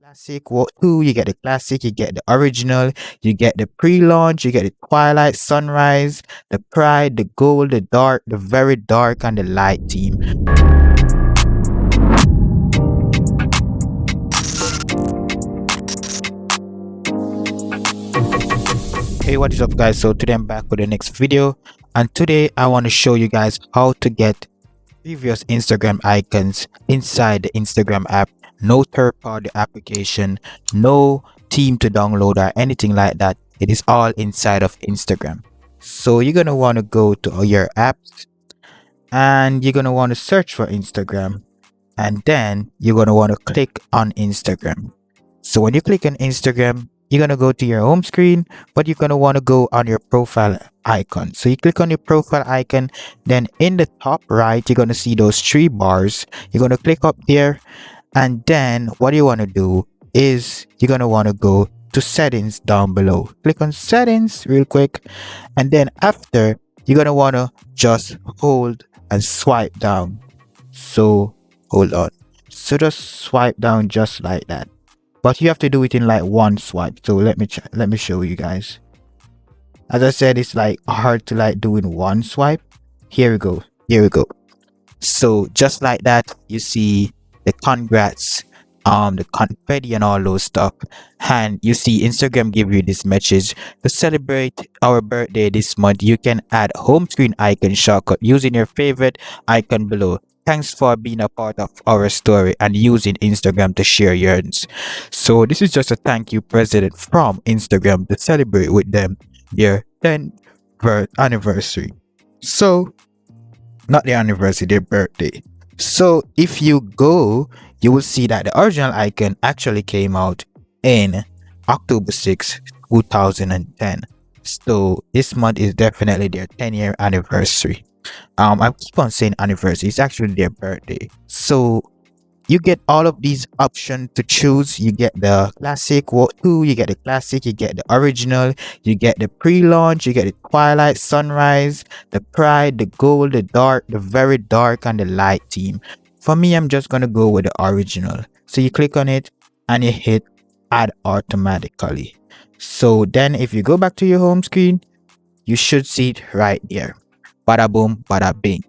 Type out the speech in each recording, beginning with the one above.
Classic, what two? You get the classic, you get the original, you get the pre-launch, you get the twilight, sunrise, the pride, the gold, the dark, the very dark, and the light team. Hey, what is up guys? So today I'm back with the next video, and today I want to show you guys how to get previous Instagram icons inside the Instagram app. No third party application, no team to download or anything like that. It is all inside of Instagram. So you're gonna want to go to your apps and you're gonna want to search for Instagram, and then you're gonna want to click on Instagram. So when you click on Instagram, you're gonna go to your home screen, but you're gonna want to go on your profile icon. So you click on your profile icon, then in the top right, you're gonna see those three bars. You're gonna click up there, and then what you want to do is you're gonna want to go to settings down below. Click on settings real quick, and then after you're gonna want to just hold and swipe down. So hold on. So just swipe down just like that. But you have to do it in like one swipe. So let me show you guys. As I said, it's like hard to like do in one swipe. Here we go. Here we go. So just like that, you see the congrats, the confetti and all those stuff. And you see Instagram give you this message: to celebrate our birthday this month, you can add home screen icon shortcut using your favorite icon below. Thanks for being a part of our story and using Instagram to share yours. So this is just a thank you present from Instagram to celebrate with them their 10th anniversary. So not their anniversary, their birthday. So if you go, you will see that the original icon actually came out in October 6, 2010. So this month is definitely their 10-year anniversary. I keep on saying anniversary, it's actually their birthday. So you get all of these options to choose. You get the classic, what two? You get the classic, you get the original, you get the pre-launch, you get the twilight, sunrise, the pride, the gold, the dark, the very dark, and the light team. For me, I'm just gonna go with the original. So you click on it and you hit add automatically. So then if you go back to your home screen, you should see it right there. Bada boom, bada bing.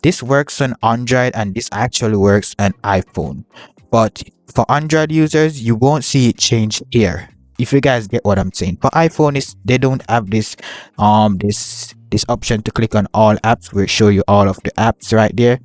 This works on Android and this actually works on iPhone. But for Android users, you won't see it change here. If you guys get what I'm saying. For iPhone, they don't have this this option to click on all apps where it show you all of the apps right there.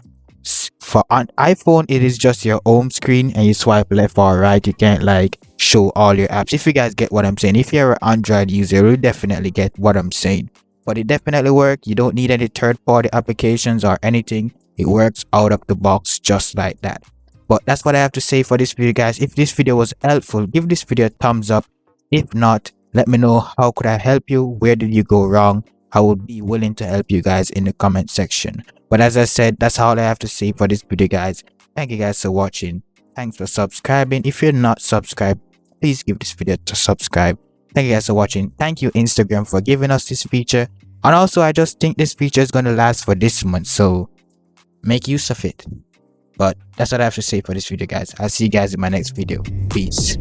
For on iPhone, it is just your home screen and you swipe left or right. You can't like show all your apps. If you guys get what I'm saying. If you're an Android user, you'll definitely get what I'm saying. But it definitely works. You don't need any third-party applications or anything. It works out of the box just like that. But that's what I have to say for this video, guys. If this video was helpful, give this video a thumbs up. If not, let me know how could I help you. Where did you go wrong? I would be willing to help you guys in the comment section. But as I said, that's all I have to say for this video, guys. Thank you guys for watching. Thanks for subscribing. If you're not subscribed, please give this video to subscribe. Thank you guys for watching. Thank you Instagram for giving us this feature. And also I just think this feature is going to last for this month. So make use of it. But that's what I have to say for this video, guys. I'll see you guys in my next video. Peace.